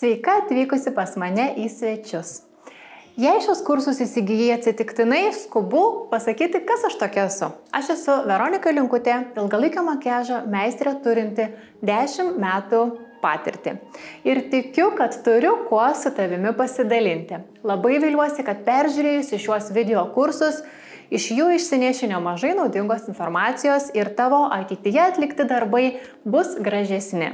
Sveika atvykusi pas mane į svečius. Jei šios kursus įsigijai atsitiktinai, skubu pasakyti, kas aš tokia esu. Aš esu Veronika Linkutė, ilgalaikio makiažo meistrė turinti 10 metų patirtį. Ir tikiu, kad turiu kuo su tavimi pasidalinti. Labai viliuosi, kad peržiūrėjusi šiuos video kursus, iš jų išsineši nemažai naudingos informacijos ir tavo ateityje atlikti darbai bus gražesni.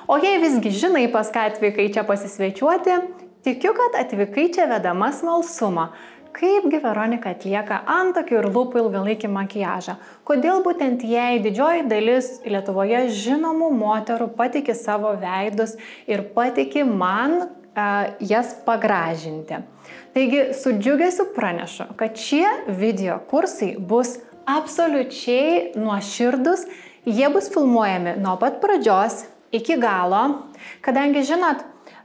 O jei visgi žinai, pas ką atvykai čia pasisvečiuoti, tikiu, kad atvykai čia vedama smalsumą. Kaipgi Veronika atlieka antakių ir lūpų ilgalaikį makiažą? Kodėl būtent jai didžioji dalis Lietuvoje žinomų moterų patiki savo veidus ir patiki man jas pagražinti? Taigi, su džiugesiu pranešu, kad šie video kursai bus absoliučiai nuoširdus. Jie bus filmuojami nuo pat pradžios iki galo, kadangi, žinot,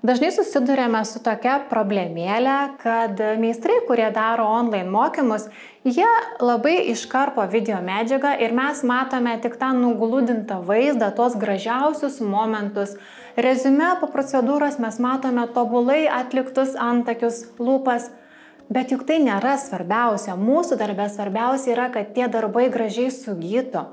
dažnai susidurėme su tokia problemėlė, kad meistrai, kurie daro online mokymus, jie labai iškarpo video medžiagą ir mes matome tik tą nugludintą vaizdą, tuos gražiausius momentus. Reziume po procedūros mes matome tobulai atliktus antakius, lūpas, bet juk tai nėra svarbiausia. Mūsų darbe svarbiausia yra, kad tie darbai gražiai sugytų.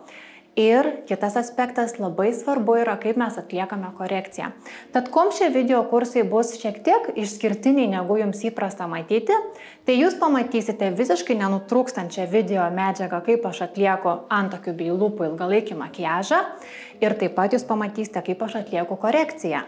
Ir kitas aspektas labai svarbu yra, kaip mes atliekame korekciją. Tad kuom šie video kursai bus šiek tiek išskirtiniai, negu jums įprasta matyti, tai jūs pamatysite visiškai nenutrūkstančią video medžiagą, kaip aš atlieku antakių bei lūpų ilgalaikį makiažą, ir taip pat jūs pamatysite, kaip aš atlieku korekciją.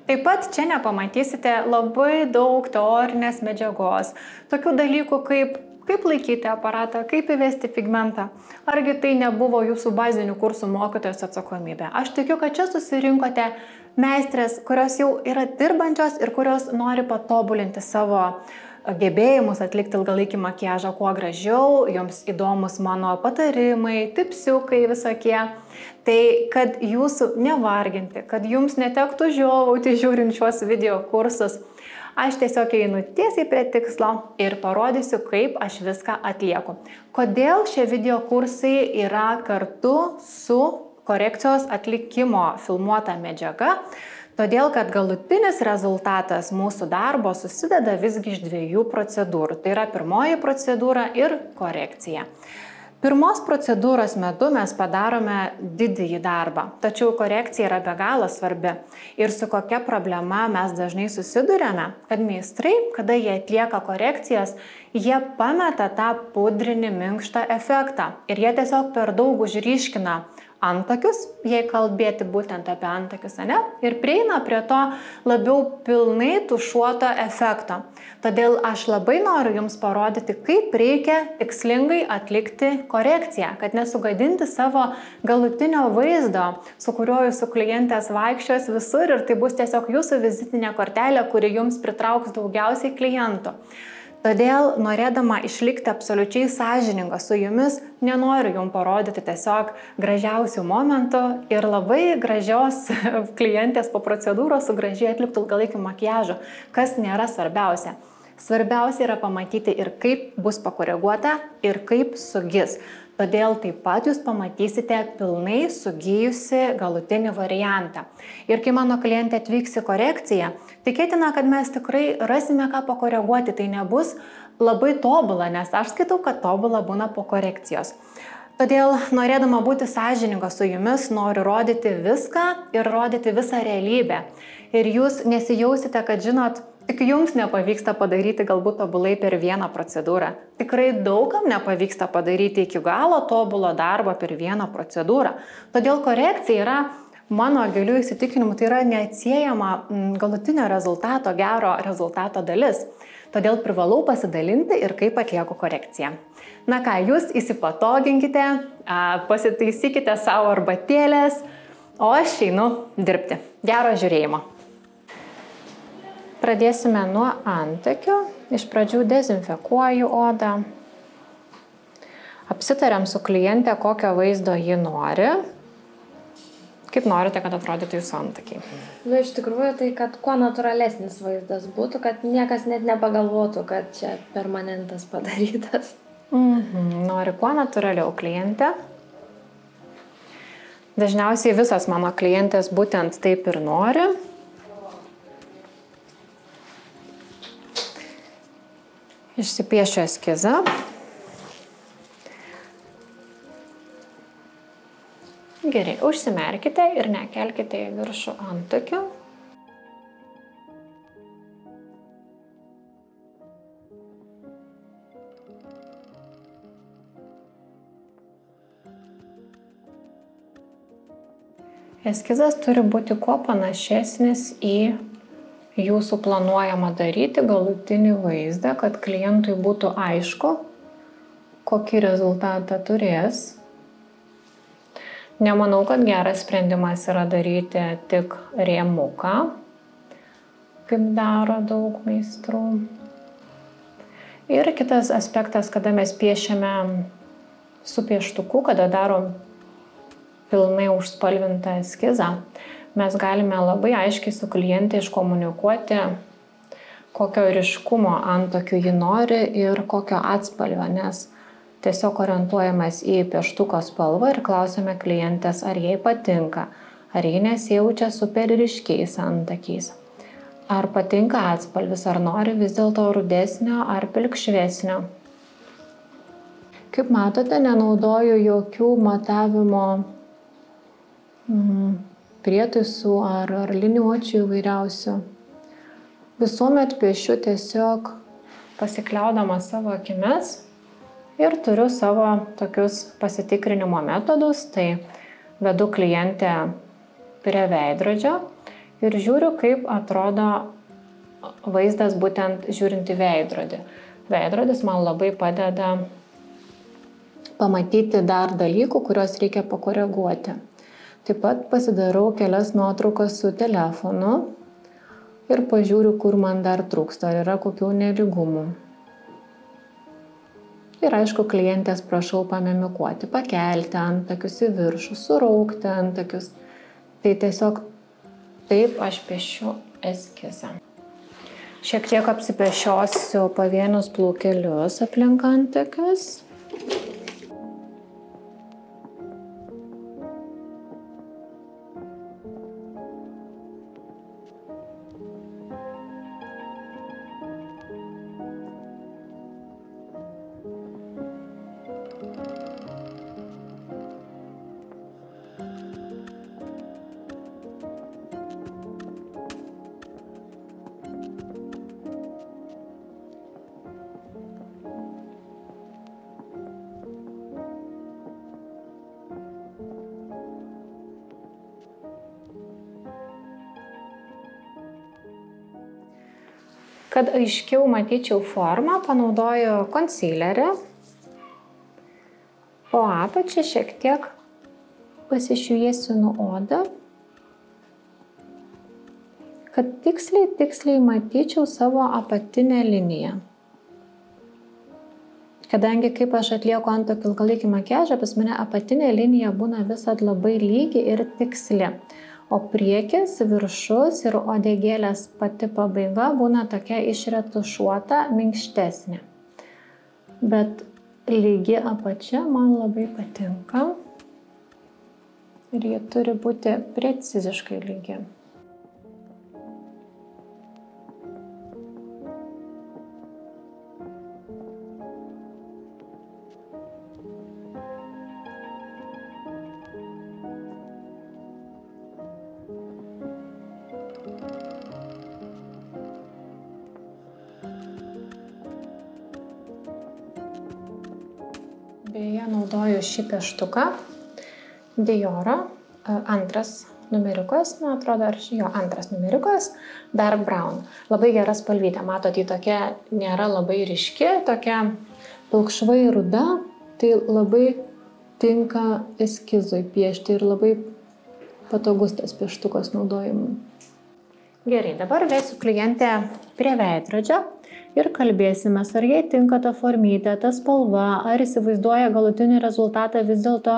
Taip pat čia nepamatysite labai daug teorinės medžiagos, tokių dalykų kaip laikyti aparatą, kaip įvesti pigmentą. Argi tai nebuvo jūsų bazinių kursų mokytojos atsakomybė? Aš tikiu, kad čia susirinkote meistrės, kurios jau yra dirbančios ir kurios nori patobulinti savo gebėjimus atlikti ilgalaikį makiažą kuo gražiau, joms įdomus mano patarimai, tipsiukai visokie. Tai kad jūsų nevarginti, kad jums netektų žiovauti žiūrint šiuos video kursus, aš tiesiog einu tiesiai prie tikslo ir parodysiu, kaip aš viską atlieku. Kodėl šie video kursai yra kartu su korekcijos atlikimo filmuota medžiaga? Todėl, kad galutinis rezultatas mūsų darbo susideda visgi iš 2 procedūrų. Tai yra pirmoji procedūra ir korekcija. Pirmos procedūros metu mes padarome didįjį darbą, tačiau korekcija yra be galo svarbi. Ir su kokia problema mes dažnai susiduriame, kad meistrai, kada jie atlieka korekcijas, jie pameta tą pudrinį minkštą efektą ir jie tiesiog per daug užryškina antakius, jei kalbėti būtent apie antakius, ne? Ir prieina prie to labiau pilnai tušuoto efekto. Todėl aš labai noriu jums parodyti, kaip reikia tikslingai atlikti korekciją, kad nesugadinti savo galutinio vaizdo, su kuriuo jūsų klientės vaikščios visur ir tai bus tiesiog jūsų vizitinė kortelė, kuri jums pritrauks daugiausiai klientų. Todėl, norėdama išlikti absoliučiai sąžininga su jumis, nenoriu jums parodyti tiesiog gražiausių momentų ir labai gražios klientės po procedūros su gražiai atliktų ilgalaikių makiažų, kas nėra svarbiausia. Svarbiausia yra pamatyti ir kaip bus pakoreguota ir kaip sugis. Todėl taip pat jūs pamatysite pilnai sugijusi galutinį variantą. Ir kai mano klientė atvyks į korekciją, tikėtina, kad mes tikrai rasime ką pakoreguoti. Tai nebus labai tobula, nes aš skaitau, kad tobula būna po korekcijos. Todėl, norėdama būti sąžininga su jumis, noriu rodyti viską ir rodyti visą realybę. Ir jūs nesijausite, kad žinot, tik jums nepavyksta padaryti galbūt tobulai per vieną procedūrą. Tikrai daugam nepavyksta padaryti iki galo tobulo darbo per vieną procedūrą. Todėl korekcija yra, mano gilių įsitikinimu, tai yra neatsiejama galutinio rezultato, gero rezultato dalis. Todėl privalau pasidalinti ir kaip atlieku korekciją. Na ką, jūs įsipatoginkite, pasitaisykite savo arbatėlės, o aš einu dirbti. Gero žiūrėjimo. Pradėsime nuo antakių. Iš pradžių dezinfekuoju odą. Apsitariam su kliente, kokio vaizdo ji nori. Kaip norite, kad atrodytų jūsų antakiai? Iš tikrųjų, tai kad kuo natūralesnis vaizdas būtų, kad niekas net nepagalvotų, kad čia permanentas padarytas. Nori kuo natūraliau klientė. Dažniausiai visas mano klientės būtent taip ir nori. Išsipiešiu eskizą. Gerai, užsimerkite ir nekelkite į viršų antakių. Eskizas turi būti kuo panašesnis į jūsų planuojamą daryti galutinį vaizdą, kad klientui būtų aišku, kokį rezultatą turės. Nemanau, kad geras sprendimas yra daryti tik rėmuką, kaip daro daug meistrų. Ir kitas aspektas, kada mes piešiame su pieštuku, kada darom pilnai užspalvintą eskizą, mes galime labai aiškiai su kliente iškomunikuoti, kokio ryškumo antakių ji nori ir kokio atspalvio, nes tiesiog orientuojamas į pieštuko spalvą ir klausime klientės, ar jai patinka, ar ji nesijaučia super ryškiais antakiais, ar patinka atspalvis, ar nori vis dėlto rudesnio ar pilkšvesnio. Kaip matote, nenaudoju jokių matavimo prietaisų ar liniuočių įvairiausių. Visuomet piešiu tiesiog pasikliaudama savo akimis ir turiu savo tokius pasitikrinimo metodus. Tai vedu klientę prie veidrodžio ir žiūriu, kaip atrodo vaizdas būtent žiūrint į veidrodį. Veidrodis man labai padeda pamatyti dar dalykų, kuriuos reikia pakoreguoti. Taip pat pasidarau kelias nuotraukas su telefonu ir pažiūriu, kur man dar trūksta, ar yra kokių nelygumų. Ir aišku, klientės prašau pamimikuoti, pakelti antakius į viršų, suraukti antakius. Tai tiesiog taip aš piešiu eskizą. Šiek tiek apsipešiosiu pavienius plaukelius aplink antakius. Kad aiškiau matyčiau formą, panaudoju konsilerį. Po apačią šiek tiek pasišviesinu odą, kad tiksliai matyčiau savo apatinę liniją. Kadangi kaip aš atlieku antakių ilgalaikį makiažą, pas mane apatinė linija būna visad labai lygi ir tiksli. O priekis, viršus ir uodegėlės pati pabaiga būna tokia išretušuota, minkštesnė. Bet lygi apačia man labai patinka ir ji turi būti preciziškai lygi. Beje, naudoju šį pieštuką Dioro, antras numeriukas, man atrodo, antras numeriukas, Dark Brown. Labai gera spalvytė, matot, ji tokia nėra labai ryški, tokia pilkšvai ruda, tai labai tinka eskizui piešti ir labai patogus tas pieštukas naudojimui. Gerai, dabar vesiu klientę prie veidrodžio ir kalbėsime, ar jai tinka ta formytė, ta spalva, ar įsivaizduoja galutinį rezultatą vis dėlto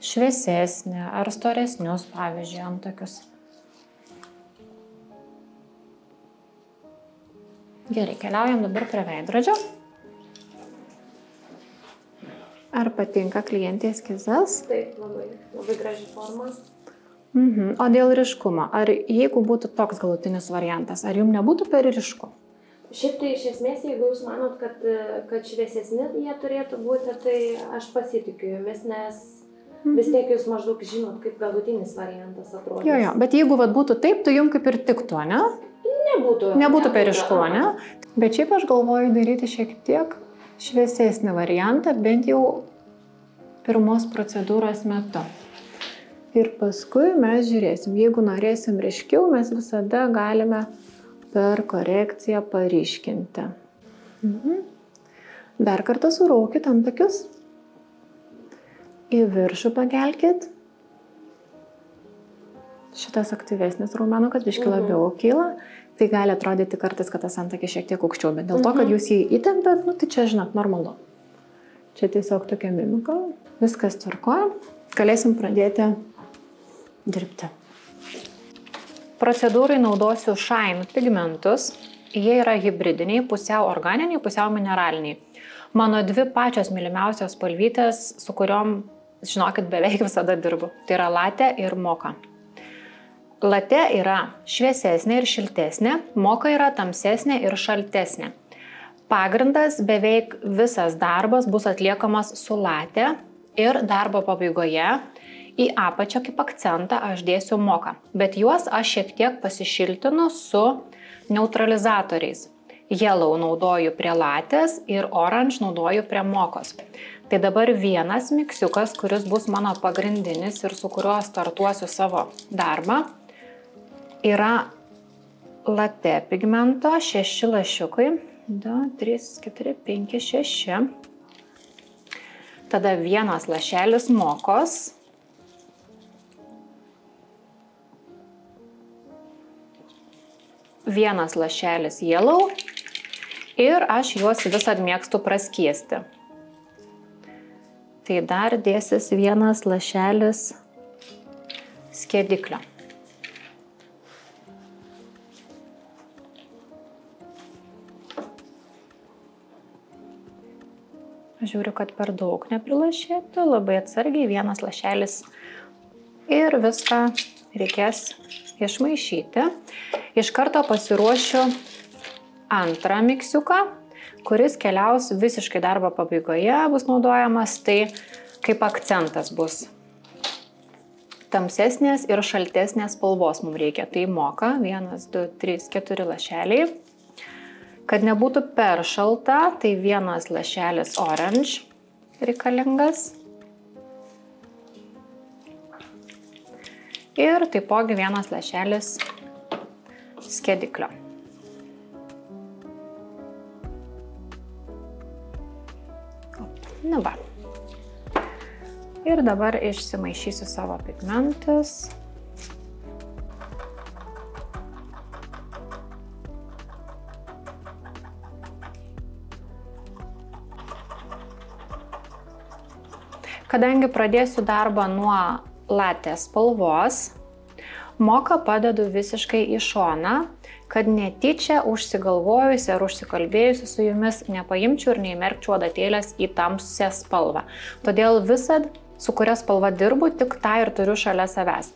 šviesesnį, ar storesnius, pavyzdžiui, antakius. Gerai, keliaujam dabar prie veidrodžio. Ar patinka klientė eskizas? Taip, labai graži forma. O dėl ryškumo, ar jeigu būtų toks galutinis variantas, ar jums nebūtų per ryšku? Šiaip tai iš esmės, jeigu jūs manot, kad šviesesni jie turėtų būti, tai aš pasitikiu jumis, nes vis tiek jūs maždaug žinot, kaip galutinis variantas atrodys. Jo, bet jeigu būtų taip, tai jums kaip ir tiktų, ne? Nebūtų periškumo, ne? Bet šiaip aš galvoju daryti šiek tiek šviesesnį variantą, bent jau pirmos procedūros metu. Ir paskui mes žiūrėsim, jeigu norėsim ryškiau, mes visada galime per korekciją paryškinti. Dar kartą suraukit antakius. Į viršų pakelkit. Šitas aktyvesnis raumenukas biškį labiau kyla. Tai gali atrodyti kartais, kad tas antakis šiek tiek aukščiau, bet dėl to, kad jūs jį įtempėt, tai čia, žinot, normalu. Čia tiesiog tokia mimika. Viskas tvarkoja. Galėsim pradėti dirbti. Procedūrai naudosiu Shine pigmentus. Jie yra hibridiniai, pusiau organiniai, pusiau mineraliniai. Mano dvi pačios mylimiausios spalvytės, su kuriom, žinokit, beveik visada dirbu. Tai yra Latte ir Mocha. Latte yra šviesesnė ir šiltesnė, Mocha yra tamsesnė ir šaltesnė. Pagrindas beveik visas darbas bus atliekamas su Latte ir darbo pabaigoje į apačią kaip akcentą aš dėsiu Mocha, bet juos aš šiek tiek pasišiltinu su neutralizatoriais. Yellow naudoju prie Lattės ir Orange naudoju prie Mochos. Tai dabar vienas miksiukas, kuris bus mano pagrindinis ir su kuriuo startuosiu savo darbą, yra Latte pigmento 6 lašiukai. 2, 3, 4, 5, 6. Tada vienas lašelis Mochos. Vienas lašelis Yellow. Ir aš juos visad mėgstu praskiesti. Tai dar dėsis vienas lašelis skiediklio. Žiūriu, kad per daug neprilašėtų, labai atsargiai vienas lašelis ir viską reikės išmaišyti. Iš karto pasiruošiu antrą miksiuką, kuris keliaus visiškai darbo pabaigoje, bus naudojamas, tai kaip akcentas bus. Tamsesnės ir šaltesnės spalvos mums reikia. Tai Mocha, 1, 2, 3, 4 lašeliai. Kad nebūtų per šalta, tai vienas lašelis Orange reikalingas. Ir taipogi vienas lašelis skiediklio. Nu va. Ir dabar išsimaišysiu savo pigmentus. Kadangi pradėsiu darbą nuo Latte spalvos, Mocha padedu visiškai į šoną, kad netyčia užsigalvojusi ar užsikalbėjusi su jumis nepaimčiau ir neįmerkčiau adatėlės į tamsią spalvą. Todėl visad, su kuria spalva dirbu, tik tą ir turiu šalia savęs.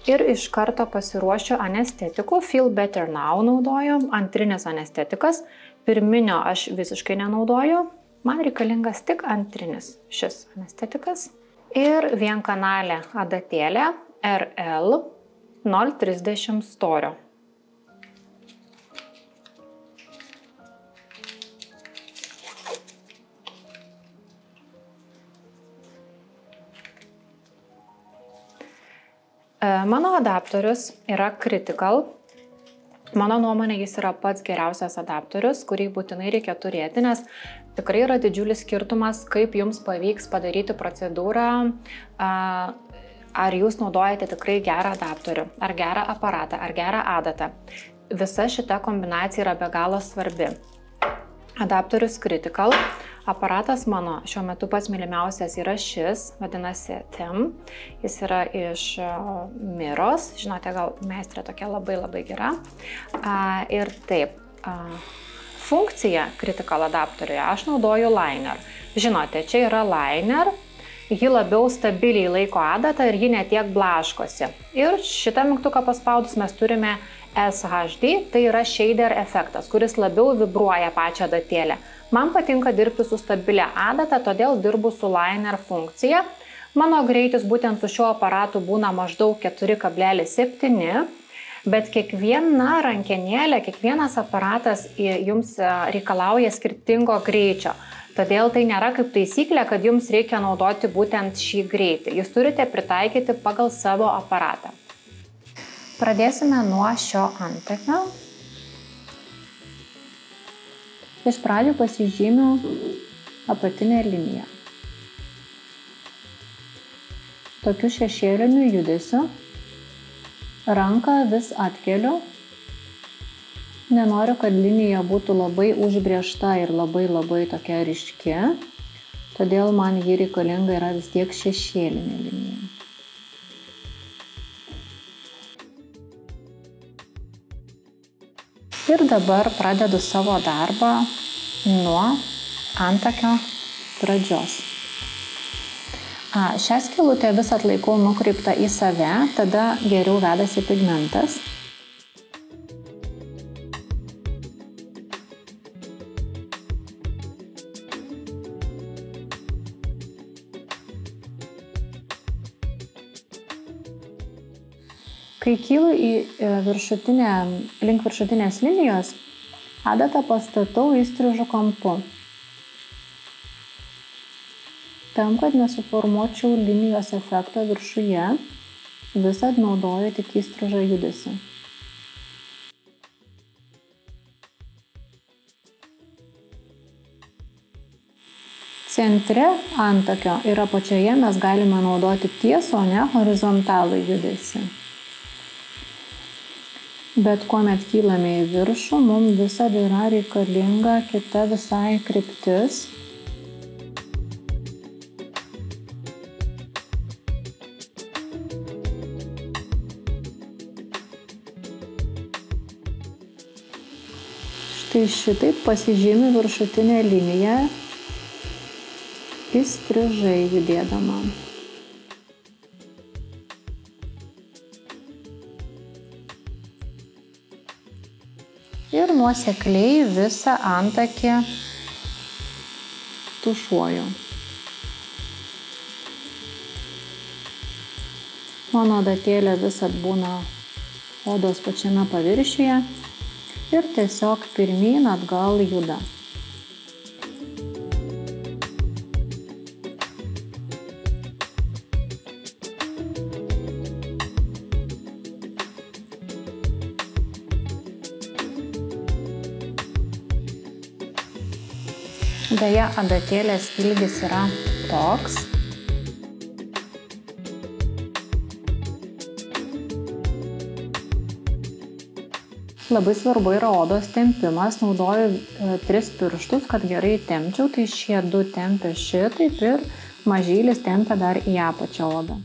Ir iš karto pasiruošiu anestetikų. Feel Better Now naudoju, antrinis anestetikas. Pirminio aš visiškai nenaudoju. Man reikalingas tik antrinis šis anestetikas. Ir vienkanalė adatėlė RL 0,30 storio. Mano adaptorius yra Critical. Mano nuomonė, jis yra pats geriausias adaptorius, kurį būtinai reikia turėti, nes tikrai yra didžiulis skirtumas, kaip jums pavyks padaryti procedūrą, ar jūs naudojate tikrai gerą adaptorių, ar gerą aparatą, ar gerą adatą. Visa šita kombinacija yra be galo svarbi. Adaptorius Critical. Aparatas mano šiuo metu pats mylimiausias yra šis, vadinasi TIM. Jis yra iš Miros. Žinote, gal meistrė tokia labai gera. Ir taip, funkcija Critical adaptoriuje aš naudoju liner. Žinote, čia yra liner. ji labiau stabiliai laiko adatą ir ji netiek blaškosi. Ir šitą mygtuką paspaudus mes turime SHD, tai yra shader efektas, kuris labiau vibruoja pačią adatėlę. Man patinka dirbti su stabilia adata, todėl dirbu su liner funkcija. Mano greitis būtent su šiuo aparatu būna maždaug 4,7, bet kiekviena rankenėlė, kiekvienas aparatas jums reikalauja skirtingo greičio. Todėl tai nėra kaip taisyklė, kad jums reikia naudoti būtent šį greitį. Jūs turite pritaikyti pagal savo aparatą. Pradėsime nuo šio antakio. Iš pradžių pasižymiu apatinę liniją. Tokiu šešėliniu judesiu ranką vis atkeliu. Nenoriu, kad linija būtų labai užbrėžta ir labai tokia ryški, todėl man ji reikalinga yra vis tiek šešėlinė linija. Ir dabar pradedu savo darbą nuo antakio pradžios. Šią skylutę vis atlaikau nukreiptą į save, tada geriau vedasi pigmentas. Kai kylu link viršutinės linijos, adatą pastatau įstrižų kampu. Tam, kad nesuformuočiau linijos efekto viršuje, visad naudoju tik įstrižą judesį. Centre antakio ir apačioje mes galime naudoti tiesų, o ne horizontalų judesį. Bet kuomet kylame į viršų, mums visada yra reikalinga kita visai kryptis. Štai šitaip pasižymi viršutinė linija įstrižai judėdama. Ir nuosekliai visą antakį tušuoju. Mano adatėlė visad būna odos pačiame paviršiuje ir tiesiog pirmyn atgal juda. Beje, adatėlės ilgis yra toks. Labai svarbu yra odos tempimas. Naudoju 3 pirštus, kad gerai tempčiau. Tai šie 2 tempia šitaip ir mažylis tempia dar į apačią odą.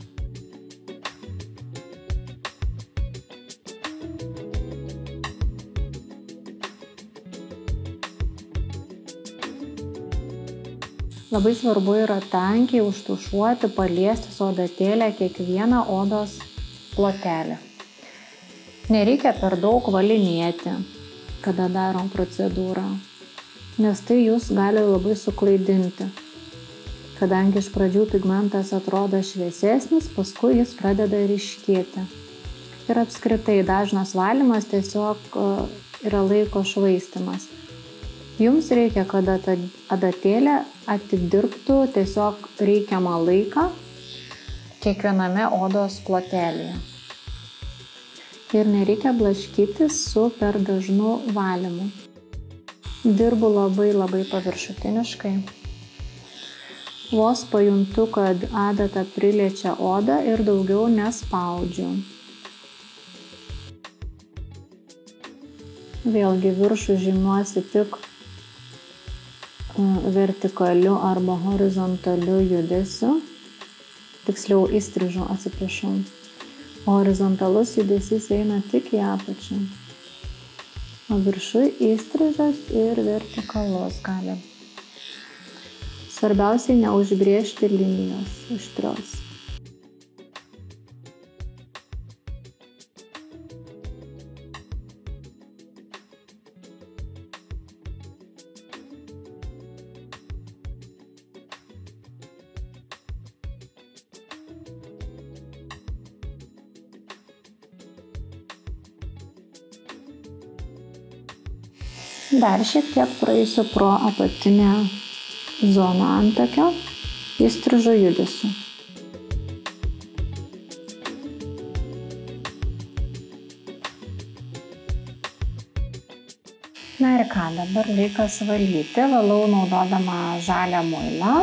Labai svarbu yra tankiai užtušuoti, paliesti su adatėlę kiekvieną odos plotelį. Nereikia per daug valinėti, kada darom procedūrą, nes tai jūs gali labai suklaidinti. Kadangi iš pradžių pigmentas atrodo šviesesnis, paskui jis pradeda ryškėti. Ir apskritai dažnas valymas tiesiog yra laiko švaistymas. Jums reikia, kad adatėlė atidirbtų tiesiog reikiamą laiką kiekviename odos plotelyje. Ir nereikia blaškytis su per dažnu valymu. Dirbu labai paviršutiniškai. Vos pajuntu, kad adata priliečia odą ir daugiau nespaudžiu. Vėlgi viršų žymiuosi tik vertikaliu arba horizontaliu judesiu, tiksliau įstrižu, atsiprašau. Horizontalus judesys eina tik į apačią, o viršui įstrižas ir vertikalus gali Svarbiausiai neužbrėžti linijos aštrios. Dar šiek tiek praeisiu pro apatinę zoną antakio įstrižo judesiu. Na ir ką, dabar laikas valyti. Valau naudodama žalią muilą,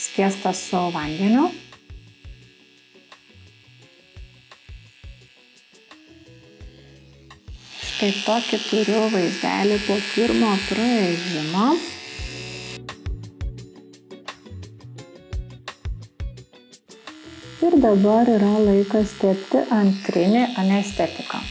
skiestą su vandeniu. Štai tokį turiu vaizdelį po pirmo praėjimo. Ir dabar yra laikas tepti antrinį anestetiką.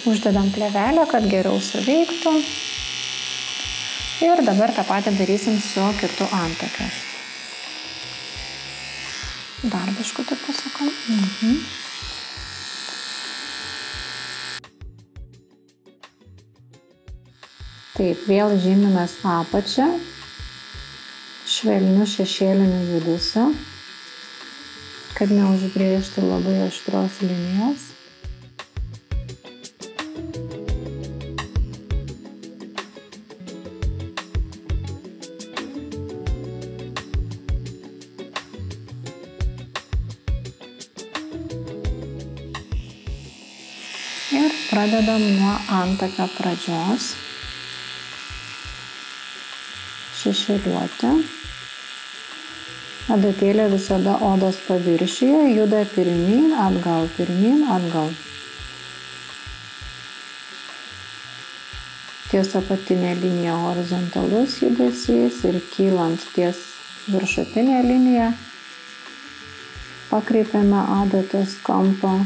Uždedam plėvelę, kad geriau suveiktų. Ir dabar tą patį darysim su kitu antakiu. Dar biškutį pasakau. Taip, vėl žymimės apačią, švelniu šešėliniu judesiu, kad neužbrėžti labai aštrios linijos. Ir pradedam nuo antakio pradžios šešėliuoti. Adatėlė visada odos paviršiuje juda pirmyn, atgal, pirmyn, atgal. Ties apatinė linija horizontalus judesys ir kylant ties viršutinė linija pakreipiame adatos kampą.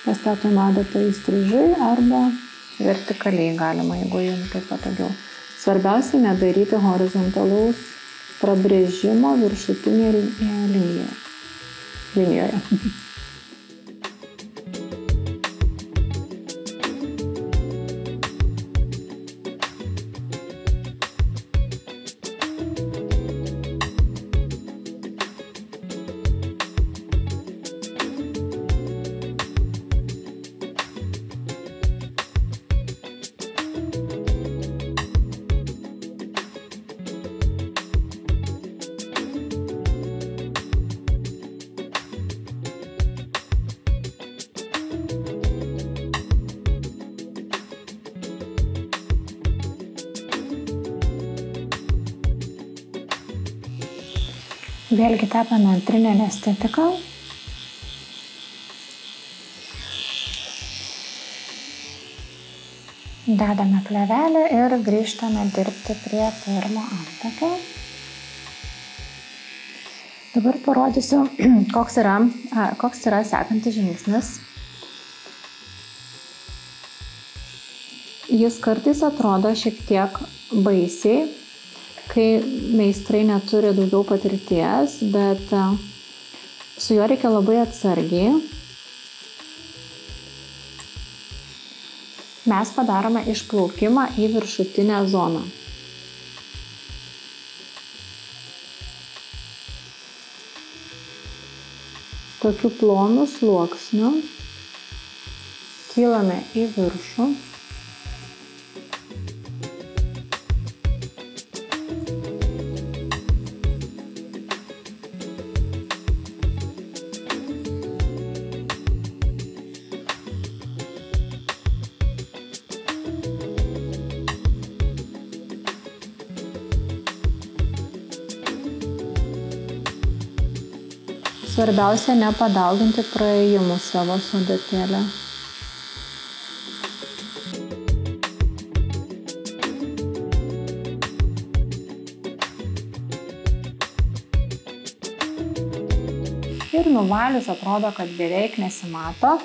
Pastatome adatą įstrižai arba vertikaliai galima, jeigu jums taip patogiau. Svarbiausia nedaryti horizontalaus prabrėžimo viršutinėje linijoje. Vėlgi tepame antrinę anestetiką. Dedame plėvelę ir grįžtame dirbti prie pirmo antakio. Dabar parodysiu, koks yra sekantis žingsnis. Jis kartais atrodo šiek tiek baisiai, kai meistrai neturi daugiau patirties, bet su juo reikia labai atsargiai. Mes padarome išplaukimą į viršutinę zoną. Tokiu plonu sluoksniu kylame į viršų. Svarbiausia nepadauginti praėjimų savo su adatėle. Ir nuvalius atrodo, kad beveik nesimato.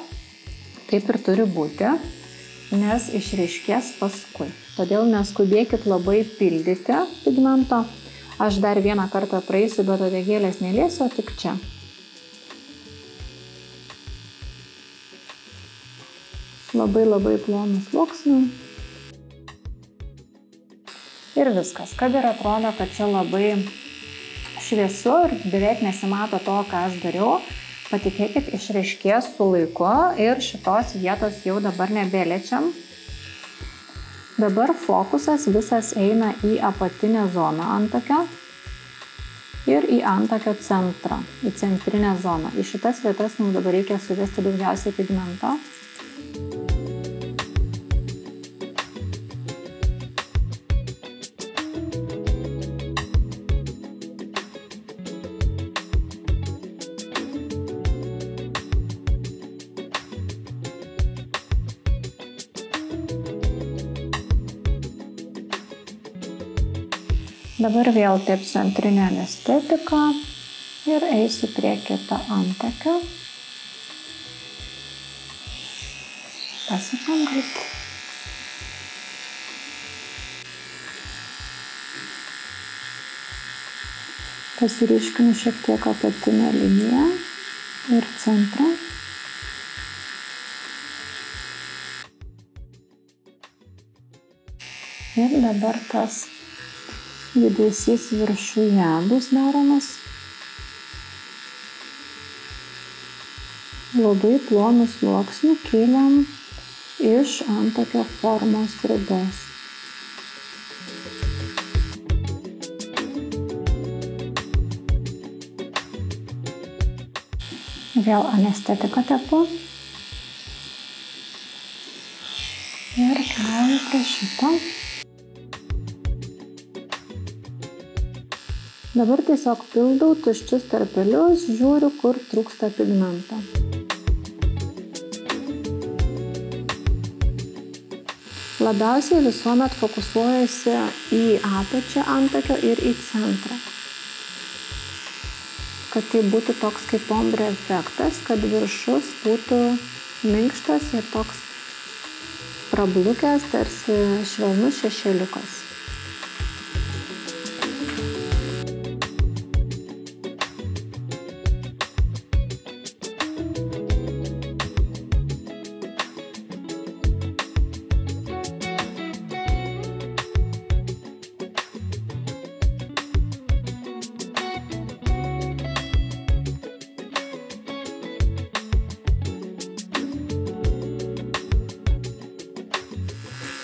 Taip ir turi būti, nes išryškės paskui. Todėl neskubėkit labai pildyti pigmento. Aš dar vieną kartą praeisiu, bet uodegėlės neliesiu, o tik čia. Labai plonų sluoksnių. Ir viskas. Kad ir atrodo, kad čia labai šviesu ir beveik nesimato to, ką aš dariau, patikėkit, išryškės su laiku ir šitos vietos jau dabar nebeliečiam. Dabar fokusas visas eina į apatinę zoną antakio ir į antakio centrą, į centrinę zoną. Į šitas vietas mums dabar reikia suvesti daugiausiai pigmento. Dabar vėl tepsiu antrinę anestetiką ir eisiu prie kito antakio. Pasukam greit. Pasiryškinu šiek tiek apatinę liniją ir centrą. Ir dabar tas judesys viršuje bus daromas. Labai plonų sluoksnių kėliam iš antakio formos ribos. Vėl anestetiką tepu. Ir keliauju prie šito. Dabar tiesiog pildau tuščius tarpelius, žiūriu, kur trūksta pigmento. Labiausiai visuomet fokusuojasi į apačią antakio ir į centrą. Kad tai būtų toks kaip ombre efektas, kad viršus būtų minkštas ir toks prablukęs, tarsi švelnus šešėliukas.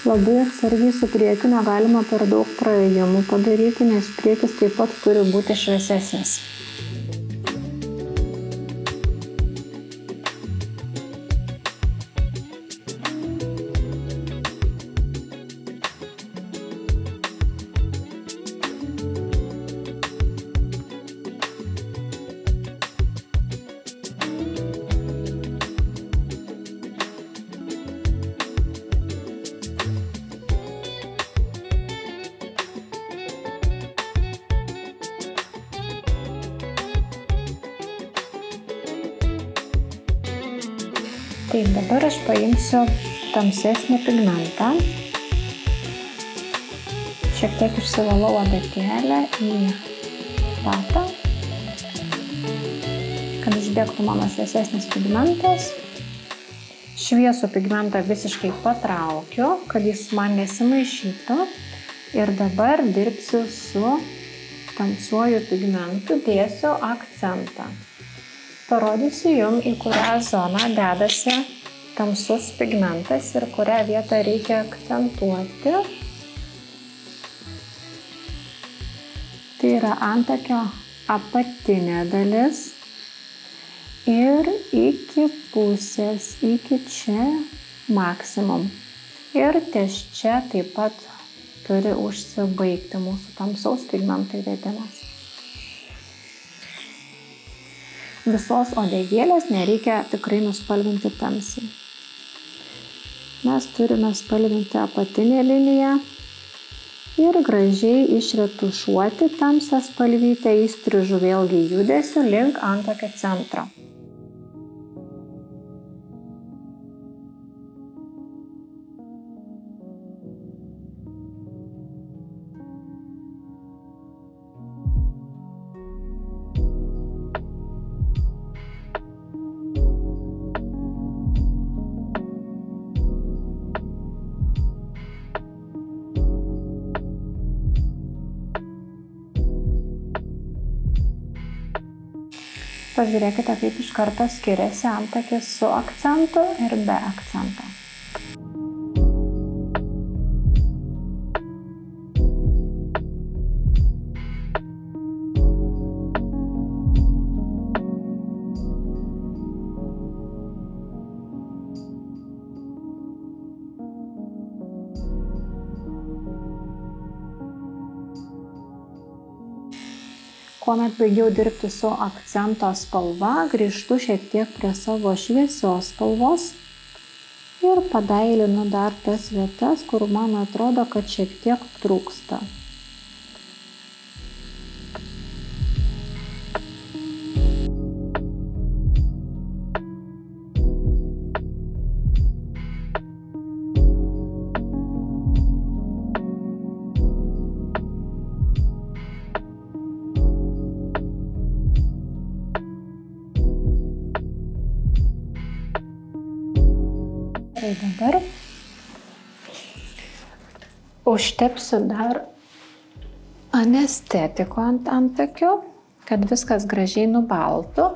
Labai atsargiai su priekiu negalima per daug praėjimų padaryti, nes priekis taip pat turi būti šviesesnis. Taip, dabar aš paimsiu tamsesnį pigmentą. Šiek tiek išsivalau adatėlę į vatą, kad išbėgtų mano šviesesnis pigmentas. Šviesų pigmentą visiškai patraukiu, kad jis man nesimaišytų. Ir dabar dirbsiu su tamsiuoju pigmentu, dėsiu akcentą. Parodysiu jums, į kurią zoną dedasi tamsus pigmentas ir kurią vietą reikia akcentuoti. Tai yra antakio apatinė dalis ir iki pusės, iki čia maksimum. Ir ties čia taip pat turi užsibaigti mūsų tamsaus pigmento įvedimas. Visos uodegėlės nereikia tikrai nuspalvinti tamsiai. Mes turime spalvinti apatinę liniją Ir gražiai išretušuoti tamsią spalvytę įstrižu vėlgi judesiu link antakio centro. Pažiūrėkite, kaip iš karto skiriasi antakis su akcentu ir be akcento. Kuomet baigiau dirbti su akcento spalva, grįžtu šiek tiek prie savo šviesios spalvos ir padailinu dar tas vietas, kur man atrodo, kad šiek tiek trūksta. Dabar užtepsiu dar anestetiko ant antakio, kad viskas gražiai nubaltų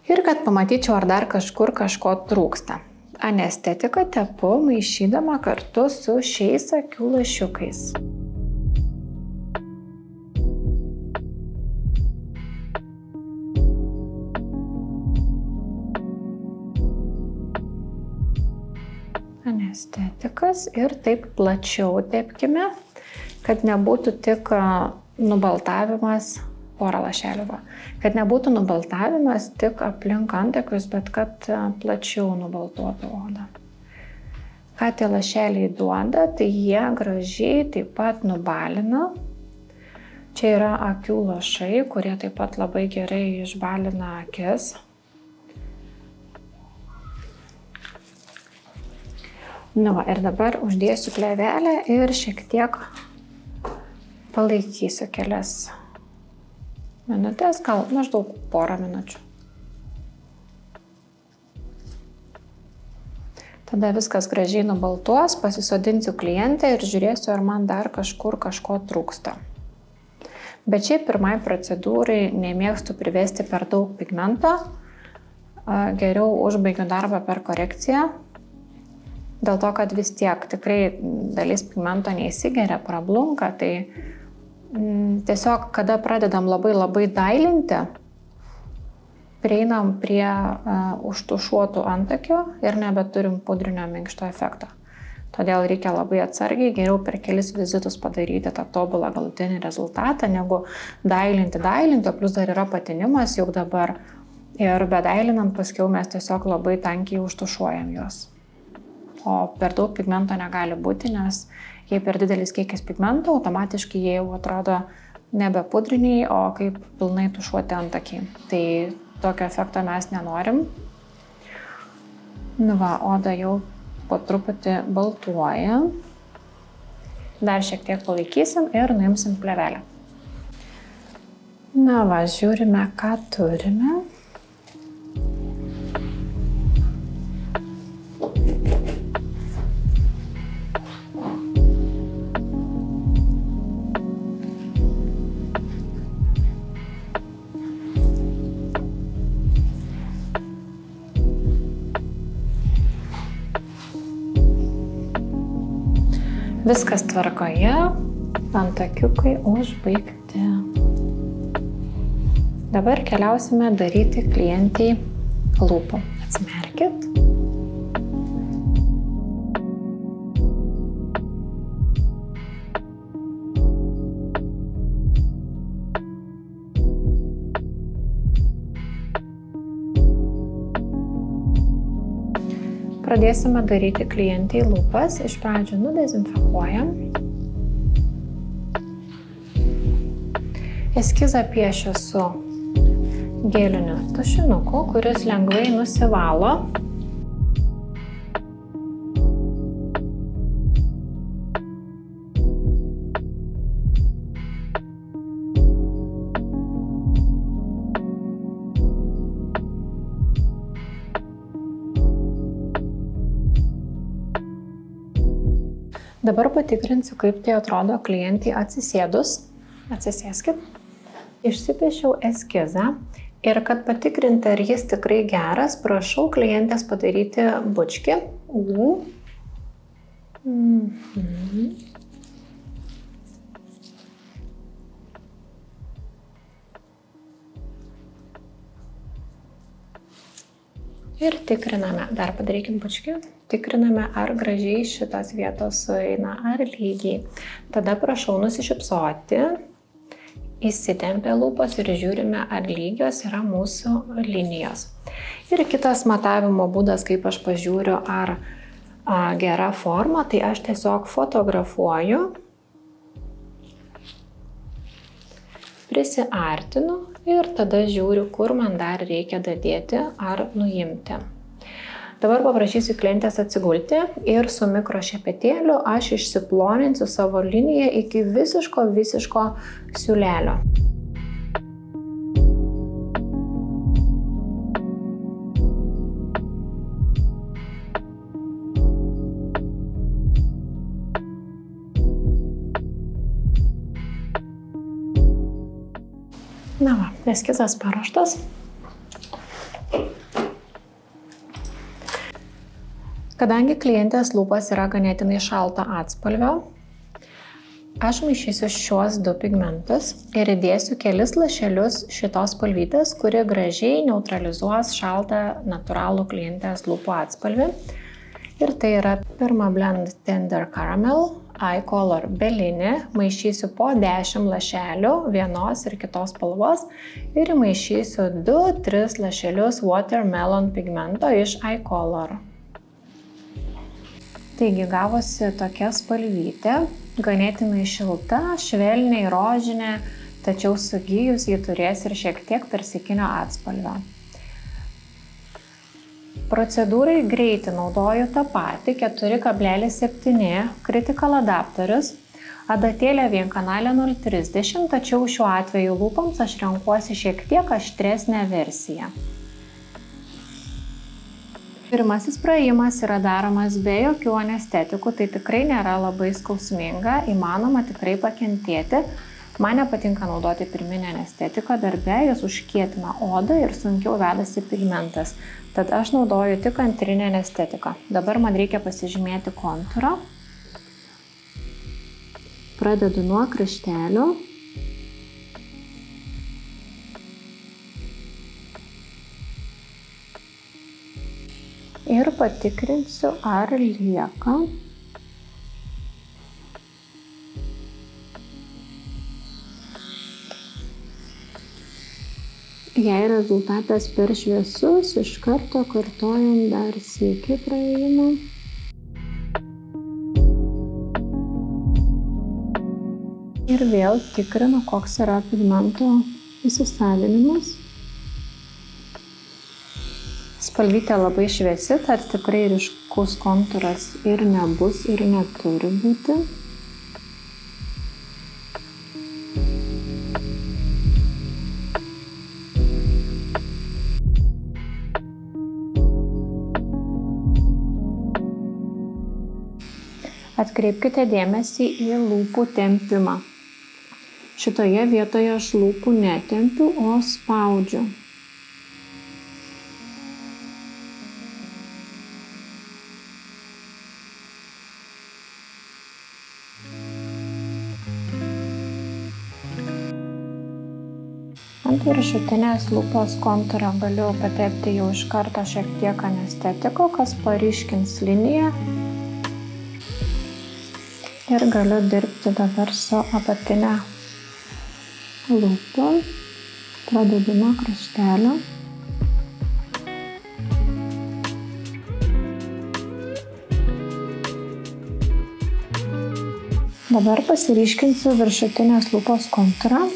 ir kad pamatyčiau, ar dar kažkur kažko trūksta. Anestetiką tepu maišydama kartu su šiais akių lašiukais. Anestetikas ir taip plačiau tepkime, kad nebūtų tik nubaltavimas, porą lašelių, kad nebūtų nubaltavimas tik aplink antakius, bet kad plačiau nubaltuotų odą. Ką tie lašeliai duoda, tai jie gražiai taip pat nubalina. Čia yra akių lašai, kurie taip pat labai gerai išbalina akis. Ir dabar uždėsiu plėvelę ir šiek tiek palaikysiu kelias minutės, gal maždaug porą minučių. Tada viskas gražiai nubaltuos, pasisodinsiu klientę ir žiūrėsiu, ar man dar kažkur kažko trūksta. Bet šiaip pirmai procedūrai nemėgstu privesti per daug pigmento, geriau užbaigiu darbą per korekciją. Dėl to, kad vis tiek tikrai dalis pigmento neįsigeria, prablunka, tai tiesiog, kada pradedam labai dailinti, prieinam prie užtušuotų antakio ir nebeturim pudrinio minkšto efekto. Todėl reikia labai atsargiai, geriau per kelis vizitus padaryti tą tobulą galutinį rezultatą, negu dailinti, plus dar yra patinimas juk dabar. Ir bedailinant paskiau mes tiesiog labai tankiai užtušuojam juos. O per daug pigmento negali būti, nes jei per didelis kiekis pigmento, automatiškai jie jau atrodo nebe pudriniai, o kaip pilnai tušuoti antakiai. Tai tokio efekto mes nenorim. Oda jau po truputį baltuoja. Dar šiek tiek palaikysim ir nuimsim plėvelę. Žiūrime, ką turime. Viskas tvarkoje, antakiukai užbaigti. Dabar keliausime daryti klientei lūpų. Atsimerkit. Pradėsime daryti klientei lūpas. Iš pradžių nudezinfekuojam. Eskizą piešiu su geliniu tušinuku, kuris lengvai nusivalo. Dabar patikrinsiu, kaip tai atrodo klientei atsisėdus. Atsisėskit. Išsipiešiau eskizą ir kad patikrinti, ar jis tikrai geras, prašau klientės padaryti bučkį. Ir tikriname, dar padarykim bučkį, tikriname, ar gražiai šitos vietos sueina, ar lygiai. Tada prašau nusišypsoti. Įsitempia lūpos ir žiūrime, ar lygios yra mūsų linijos. Ir kitas matavimo būdas, kaip aš pažiūriu, ar gera forma, tai aš tiesiog fotografuoju, prisiartinu ir tada žiūriu, kur man dar reikia dadėti ar nuimti. Dabar paprašysiu klientės atsigulti ir su mikrošepetėliu aš išsiploninsiu savo liniją iki visiško siūlelio. Na va, eskizas paruoštas. Kadangi klientės lūpas yra ganėtinai šalto atspalvio, aš maišysiu šiuos du pigmentus ir įdėsiu kelis lašelius šitos spalvytės, kuri gražiai neutralizuos šaltą natūralų klientės lūpų atspalvį. Ir tai yra Permablend Tender Caramel Eye Color Belinį. Maišysiu po 10 lašelių vienos ir kitos spalvos ir maišysiu 2-3 lašelius Watermelon pigmento iš Eye Color. Taigi gavosi tokia spalvytė, ganėtinai šilta, švelniai rožinė, tačiau sugijus ji turės ir šiek tiek persikinio atspalvio. Procedūrai greitį naudoju tą patį 4,7 Critical adaptorius, adatėlė vienkanalė 0,30, tačiau šiuo atveju lūpoms aš renkuosi šiek tiek aštresnę versiją. Pirmasis praėjimas yra daromas be jokių anestetikų, tai tikrai nėra labai skausminga, įmanoma tikrai pakentėti. Man nepatinka naudoti pirminę anestetiką darbe, jis užkietina odą ir sunkiau vedasi pigmentas. Tad aš naudoju tik antrinę anestetiką. Dabar man reikia pasižymėti kontūrą. Pradedu nuo kraštelio. Ir patikrinsiu, ar lieka. Jei rezultatas per šviesus, iš karto kartojam dar sykį praėjimą. Ir vėl tikrinu, koks yra pigmento įsisavinimas. Spalvytė labai šviesi, tad tikrai ryškus kontūras ir nebus ir neturi būti. Atkreipkite dėmesį į lūpų tempimą. Šitoje vietoje aš lūpų netempiu, o spaudžiu. Ant viršutinės lūpos kontūro galiu patepti jau iš karto šiek tiek anestetiko, kas paryškins liniją. Ir galiu dirbti dabar su apatinė lūpa. Pradedu nuo kraštelio. Dabar pasiryškinsiu viršutinės lūpos kontūrą.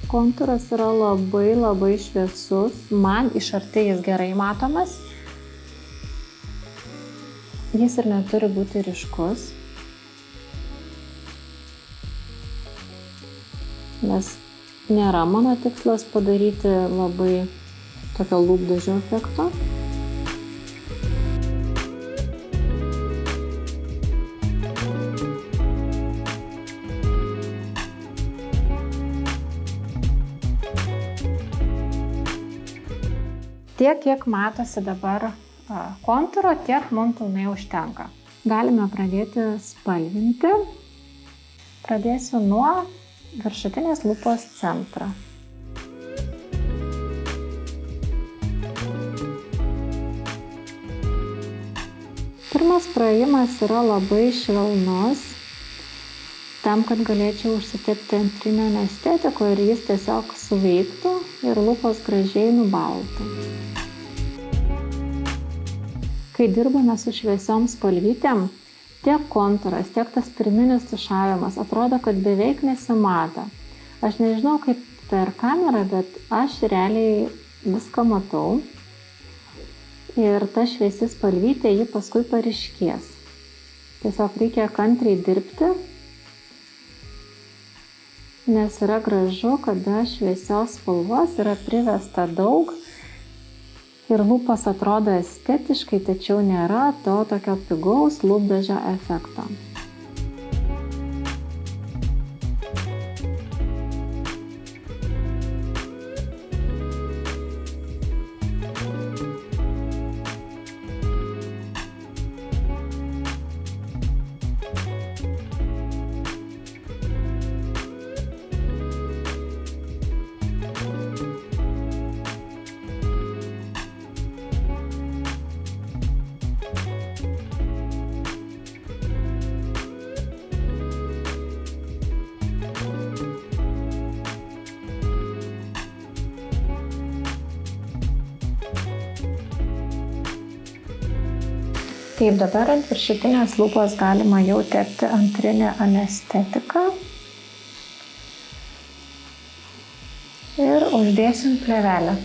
Kontūras yra labai šviesus, man iš arti jis gerai matomas. Jis ir neturi būti ryškus, nes nėra mano tikslas padaryti labai tokio lūpdažio efekto. Tiek, kiek matosi dabar kontūro, tiek mums pilnai užtenka. Galime pradėti spalvinti. Pradėsiu nuo viršutinės lūpos centro. Pirmas praėjimas yra labai švelnus, tam, kad galėčiau užsitepti antrinio anestetiko ir jis tiesiog suveiktų ir lūpos gražiai nubaltų. Kai dirbame su šviesiom spalvytėm, tiek kontūras, tiek tas pirminis tušavimas atrodo, kad beveik nesimato. Aš nežinau, kaip per kamerą, bet aš realiai viską matau. Ir ta šviesi spalvytė, ji paskui paryškės. Tiesiog reikia kantriai dirbti, nes yra gražu, kada šviesios spalvos yra privesta daug ir lūpos atrodo estetiškai, tačiau nėra to tokio pigaus lūpdažio efekto. Taip, dabar ant viršutinės lūpos galima jau tepti antrinį anestetiką. Ir uždėsim plėvelę.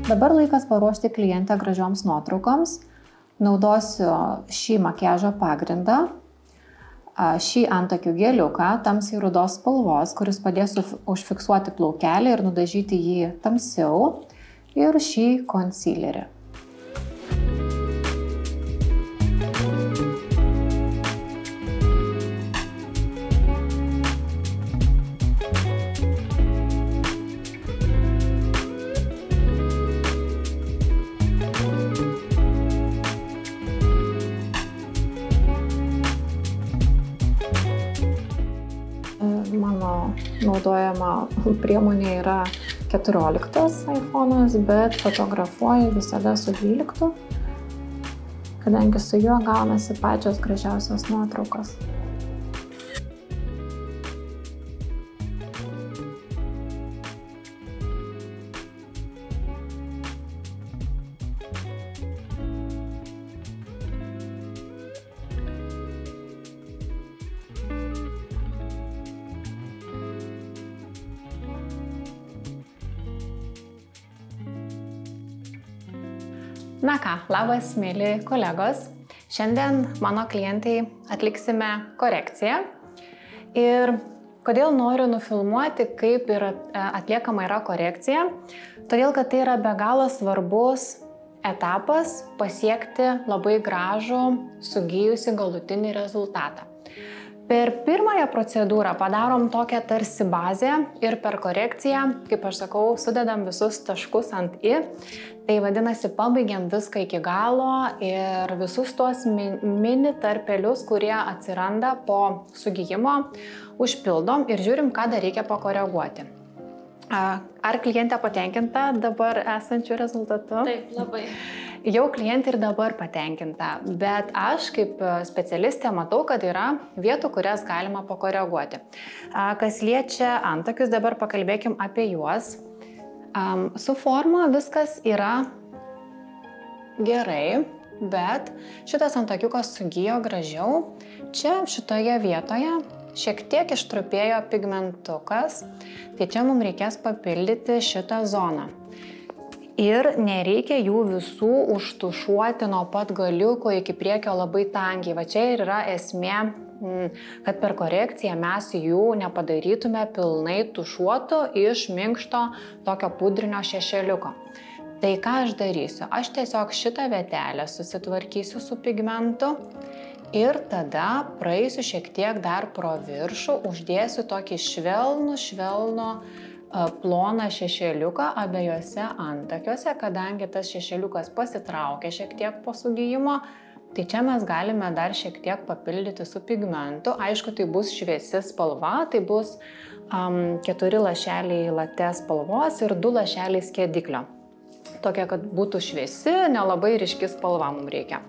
Dabar laikas paruošti klientę gražioms nuotraukoms. Naudosiu šį makiažo pagrindą, šį antakių geliuką, tamsiai rudos spalvos, kuris padės užfiksuoti plaukelį ir nudažyti jį tamsiau, ir šį konsilerį. Mano naudojama priemonė yra 14 iPhone'as, bet fotografuoju visada su 12, kadangi su juo gaunasi pačios gražiausios nuotraukos. Na ką, labas, mėly kolegos. Šiandien mano klientai atliksime korekciją. Ir kodėl noriu nufilmuoti, kaip atliekama yra korekcija? Todėl, kad tai yra be galo svarbus etapas pasiekti labai gražų, sugijusi galutinį rezultatą. Per pirmąją procedūrą padarom tokią tarsi bazę ir per korekciją, kaip aš sakau, sudedam visus taškus ant i. Tai vadinasi, pabaigiam viską iki galo ir visus tuos mini tarpelius, kurie atsiranda po sugijimo, užpildom ir žiūrim, ką dar reikia pakoreguoti. Ar klientė patenkinta dabar esančių rezultatų? Taip, labai. Jau klientė ir dabar patenkinta, bet aš kaip specialistė matau, kad yra vietų, kurias galima pakoreguoti. Kas liečia antakius, dabar pakalbėkim apie juos. Su forma viskas yra gerai, bet šitas antakiukas sugijo gražiau. Čia šitoje vietoje šiek tiek ištrupėjo pigmentukas, tai čia mums reikės papildyti šitą zoną. Ir nereikia jų visų užtušuoti nuo pat galiuko iki priekio labai tankiai. Va čia ir yra esmė, kad per korekciją mes jų nepadarytume pilnai tušuotų iš minkšto tokio pudrinio šešėliuko. Tai ką aš darysiu? Aš tiesiog šitą vietelę susitvarkysiu su pigmentu ir tada praeisiu šiek tiek dar pro viršų, uždėsiu tokį švelnų ploną šešėliuką abiejose antakiuose, kadangi tas šešėliukas pasitraukia šiek tiek po sugijimo, tai čia mes galime dar šiek tiek papildyti su pigmentu. Aišku, tai bus šviesi spalva, tai bus 4 lašeliai latė spalvos ir 2 lašeliai skiediklio. Tokia, kad būtų šviesi, nelabai ryški spalva mums reikia.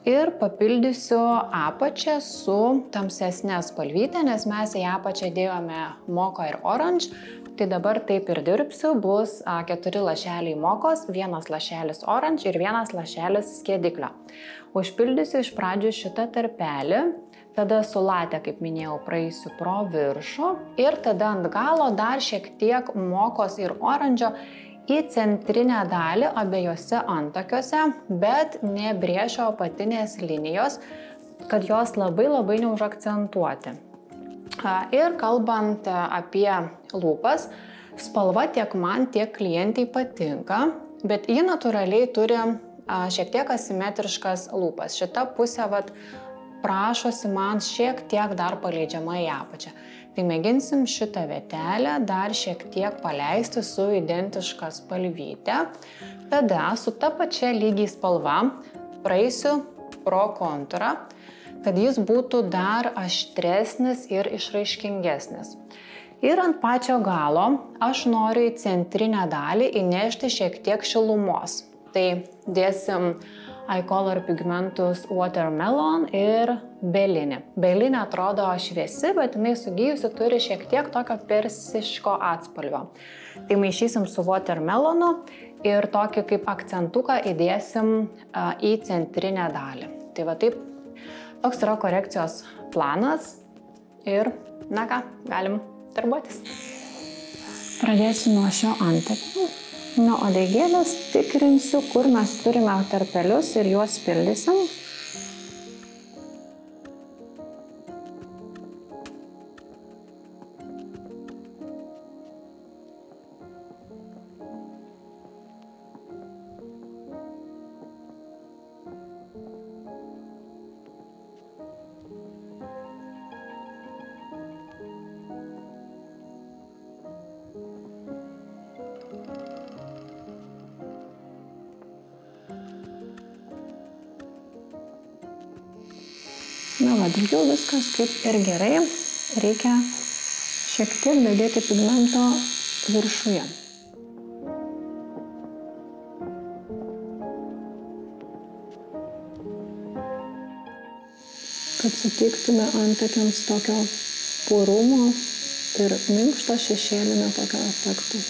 Ir papildysiu apačią su tamsesnė spalvytė, nes mes į apačią dėjome moko ir orange. Tai dabar taip ir dirbsiu, bus 4 lašeliai mokos, 1 lašelis orange ir 1 lašelis skiediklio. Užpildysiu iš pradžių šitą tarpelį, tada su latė, kaip minėjau, praeisiu pro viršų ir tada ant galo dar šiek tiek mokos ir oranžo į centrinę dalį abiejose antakiuose, bet nebrėšiu apatinės linijos, kad jos labai neužakcentuoti. Ir kalbant apie lūpas, spalva tiek man, tiek klientai patinka, bet ji natūraliai turi šiek tiek asimetriškas lūpas. Šita pusė prašosi man šiek tiek dar paleidžiama į apačią. Tai mėginsim šitą vietelę dar šiek tiek paleisti su identiška spalvyte. Tada su ta pačia lygiai spalva praeisiu pro kontūrą, kad jis būtų dar aštresnis ir išraiškingesnis. Ir ant pačio galo aš noriu į centrinę dalį įnešti šiek tiek šilumos. Tai dėsim iColor pigmentus Watermelon ir Belinį. Belinė atrodo šviesi, bet jinai sugijusi turi šiek tiek tokio persiško atspalvio. Tai maišysim su Watermelonu ir tokį kaip akcentuką įdėsim į centrinę dalį. Tai va taip, toks yra korekcijos planas ir, na ką, galim darbuotis. Pradėsiu nuo šio antakio. Nu, o daigėlės tikrinsiu, kur mes turime tarpelius ir juos pildysim. Na, va, daugiau viskas kaip ir gerai. Reikia šiek tiek dadėti pigmento viršuje. Kad suteiktume antakiams tokio purumo ir minkšto šešėlinio tokio efekto.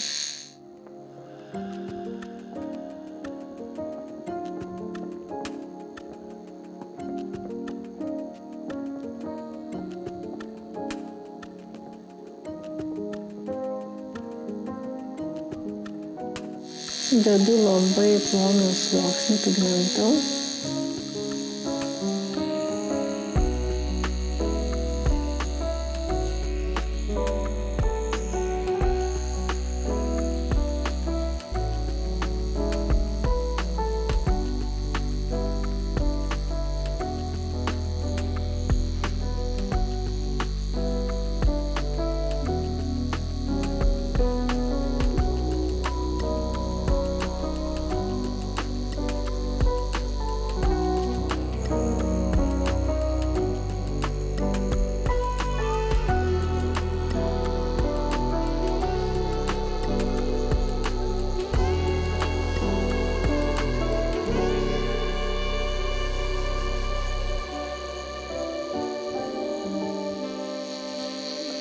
Dedu labai ploną sluoksnį pigmento.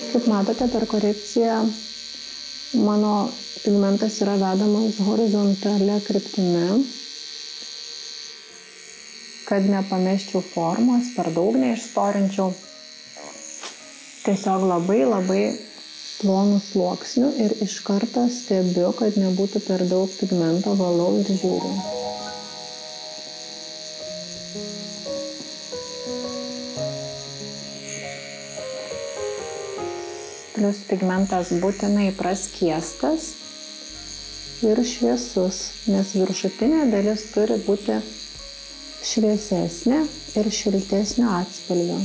Kaip matote, per korekciją mano pigmentas yra vedamas horizontalia kryptimi, kad nepamesčiau formos, per daug neišstorinčiau. Tiesiog labai plonų sluoksnių ir iš karto stebiu, kad nebūtų per daug pigmento, valau ir žiūriu. Plius pigmentas būtinai praskiestas ir šviesus, nes viršutinė dalis turi būti šviesesnė ir šiltesnio atspalvio.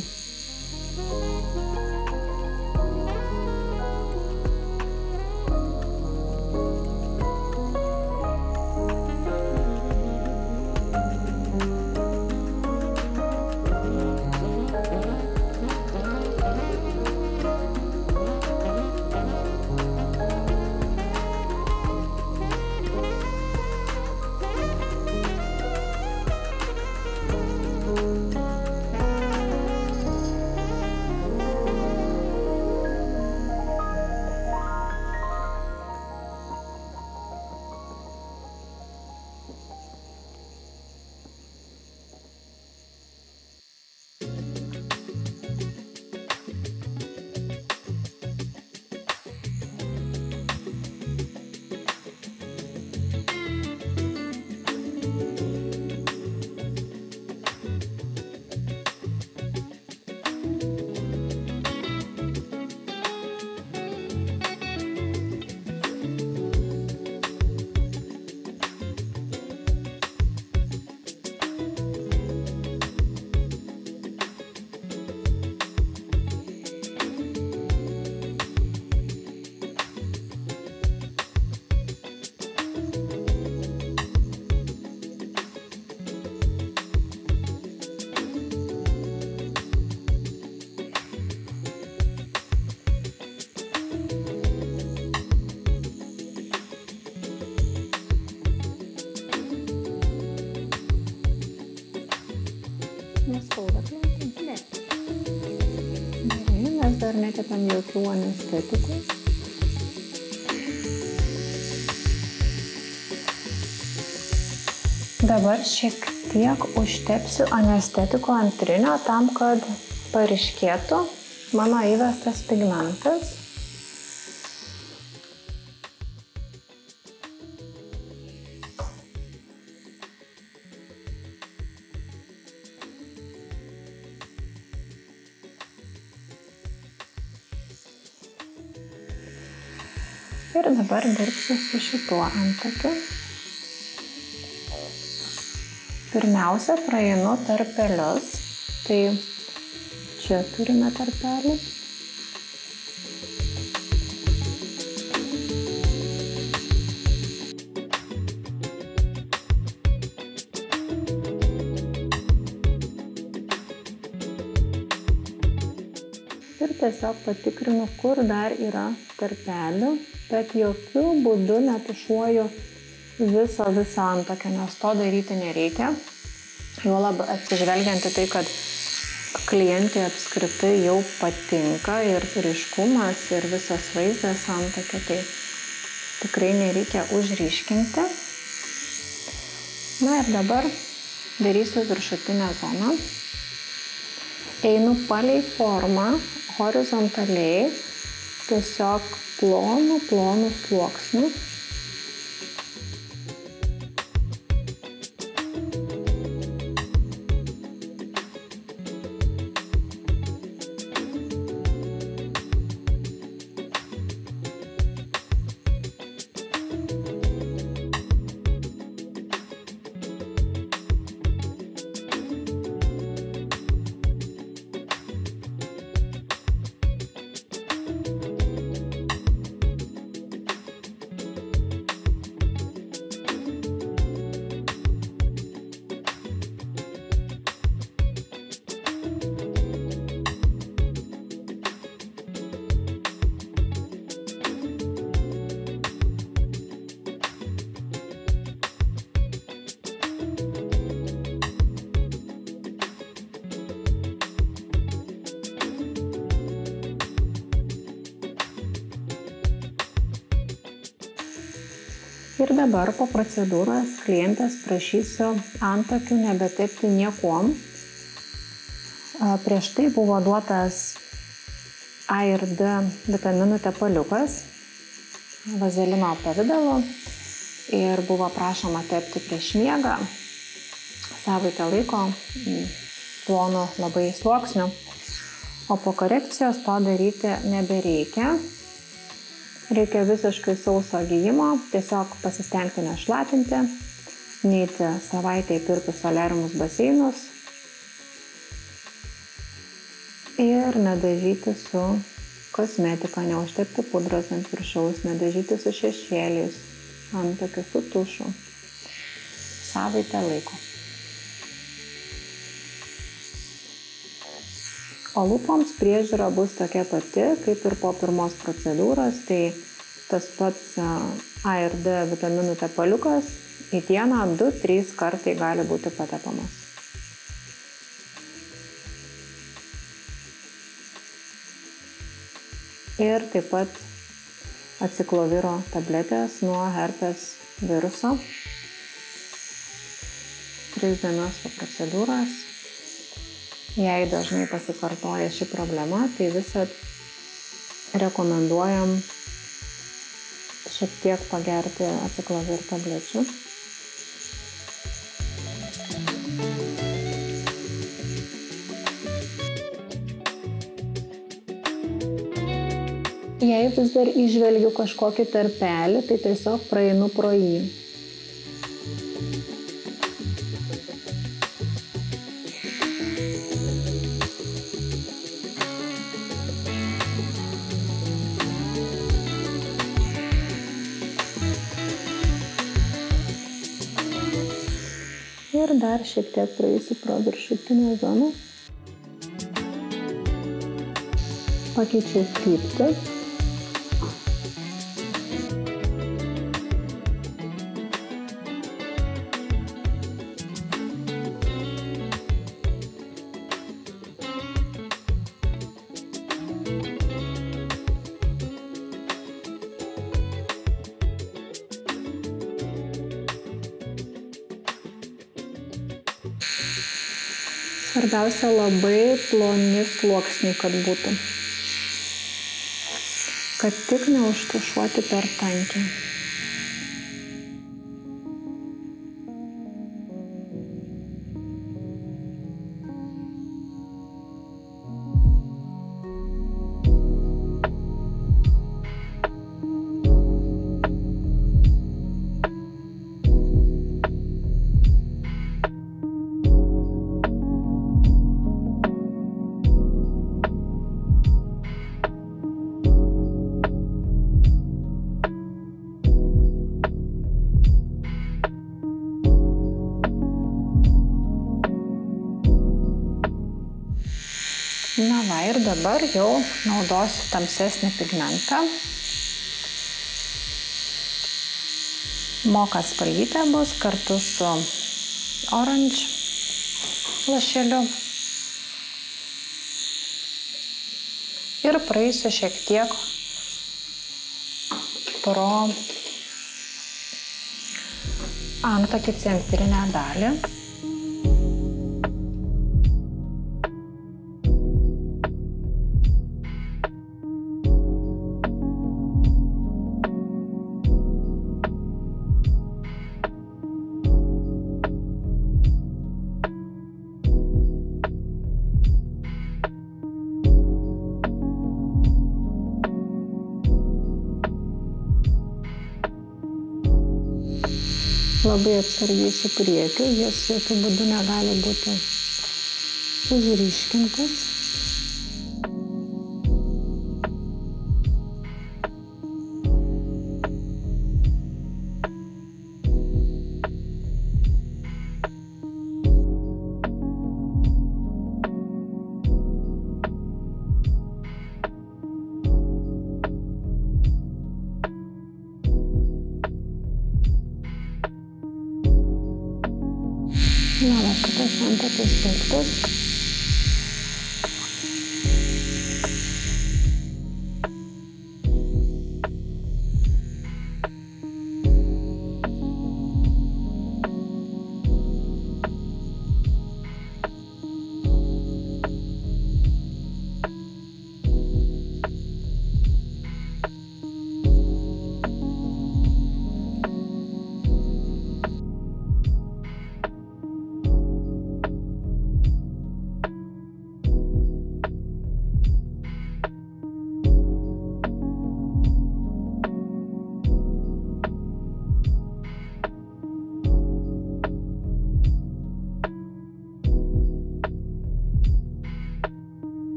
Neskauda klausinti? Ne. Gerai, mes dar nekepam jokių anestetikų. Dabar šiek tiek užtepsiu anestetiko antrinio tam, kad paryškėtų mano įvestas pigmentas. Ir dabar dirbsiu su šituo antakiu. Pirmiausia, praeinu tarpelius. Tai čia turime tarpelį. Ir tiesiog patikrinu, kur dar yra tarpelių, bet jokių būdų netušuoju viso antakio, nes to daryti nereikia. Juolab atsižvelgiant į tai, kad klientė apskritai jau patinka ir ryškumas, ir visas vaizdas antakio, tai tikrai nereikia užryškinti. Na ir dabar darysiu viršutinę zoną. Einu palei formą, horizontaliai, tiesiog plonų sluoksnių. Ir dabar po procedūros klientės prašysiu antakių nebetepti niekuom. Prieš tai buvo duotas A ir D vitaminų tepaliukas vazelino pavidalu ir buvo prašoma tepti prieš miegą savaitę laiko plonu labai sluoksniu, o po korekcijos to daryti nebereikia. Reikia visiškai sauso gijimo, tiesiog pasistengti nešlapinti, neiti savaitę į pirtus soliariumus baseinus ir nedažyti su kosmetika, neužtepti pudros ant viršaus, nedažyti su šešėliais, antakiu su tušu. Savaitę laiko. O lūpoms priežiūra bus tokia pati, kaip ir po pirmos procedūros, tai tas pats A ir D vitaminų tepaliukas į dieną 2-3 kartai gali būti patepamas. Ir taip pat acikloviro tabletės nuo herpes viruso. 3 dienas po procedūros. Jei dažnai pasikartoja ši problema, tai visad rekomenduojam šiek tiek pagerti aciklovir tablečių. Jei vis dar įžvelgiu kažkokį tarpelį, tai tiesiog praeinu pro jį. Ir dar šiek tiek praeisiu pro viršutinę zoną. Pakeičiau kryptį. Svarbiausia labai ploni sluoksniai, kad būtų. Kad tik neužtušuoti per tankiai. dabar jau naudosiu tamsesnį pigmentą. Moka spalvytė bus kartu su orange lašeliu. Ir praeisiu šiek tiek pro antakį centrinę dalį. Labai atsargiai su priekiu, jis jokių būdų negali būti užryškintas. Na, va, šitas antakis baigtas.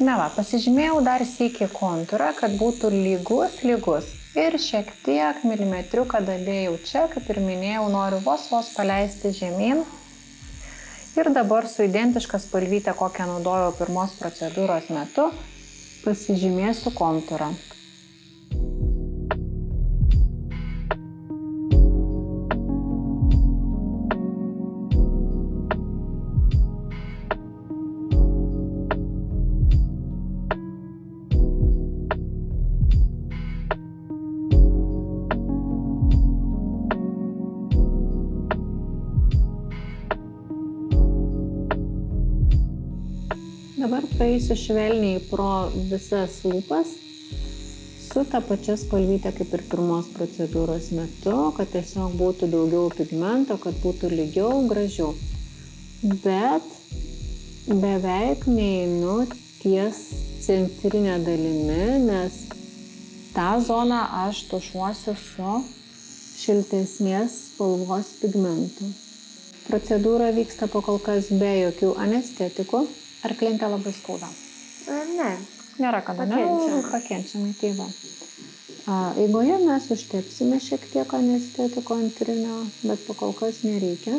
Na va, pasižymėjau dar sykį kontūrą, kad būtų lygus. Ir šiek tiek milimetriuką dadėjau čia, kaip ir minėjau, noriu vos paleisti žemyn. Ir dabar su identiška spalvyte, kokią naudojau pirmos procedūros metu, pasižymėsiu kontūrą. Dabar praeisiu švelniai pro visas lūpas su ta pačia spalvyte kaip ir pirmos procedūros metu, kad tiesiog būtų daugiau pigmento, kad būtų lygiau, gražiau. Bet beveik neinu ties centrinė dalimi, nes tą zoną aš tušuosiu su šiltesnės spalvos pigmentu. Procedūra vyksta pakol kas be jokių anestetikų. Ar klientė labai skauda? Ne. Nėra kada, ne? Pakenčiamai, tai va. Eigoje mes užtepsime šiek tiek anestetiko antrinio, bet pakol kas nereikia.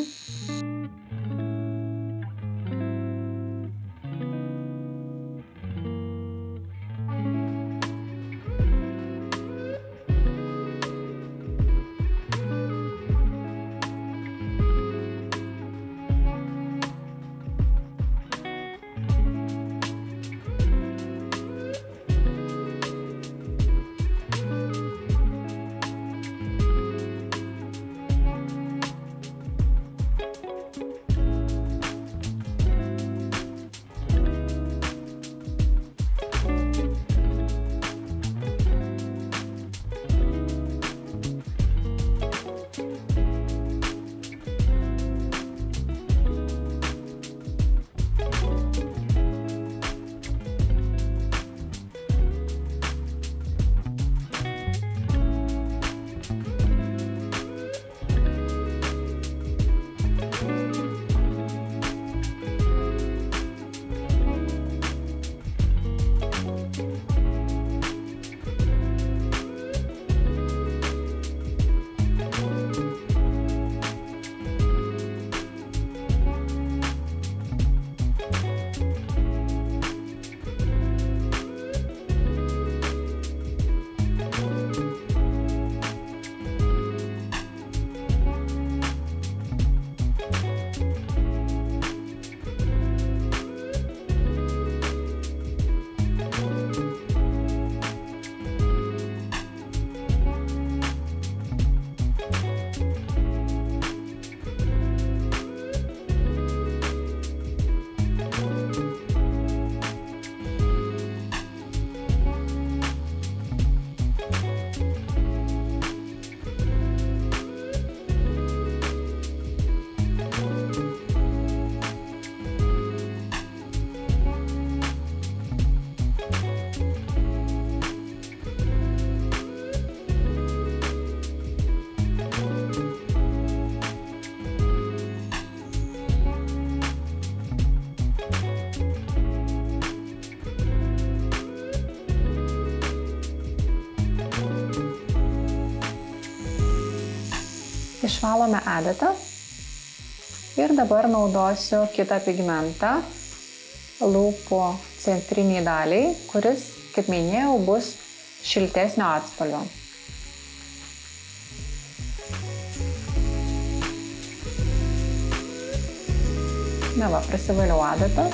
Išvalome adatą ir dabar naudosiu kitą pigmentą lūpų centriniai daliai, kuris, kaip minėjau, bus šiltesnio atspalvio. Na va, prasivaliau adatą.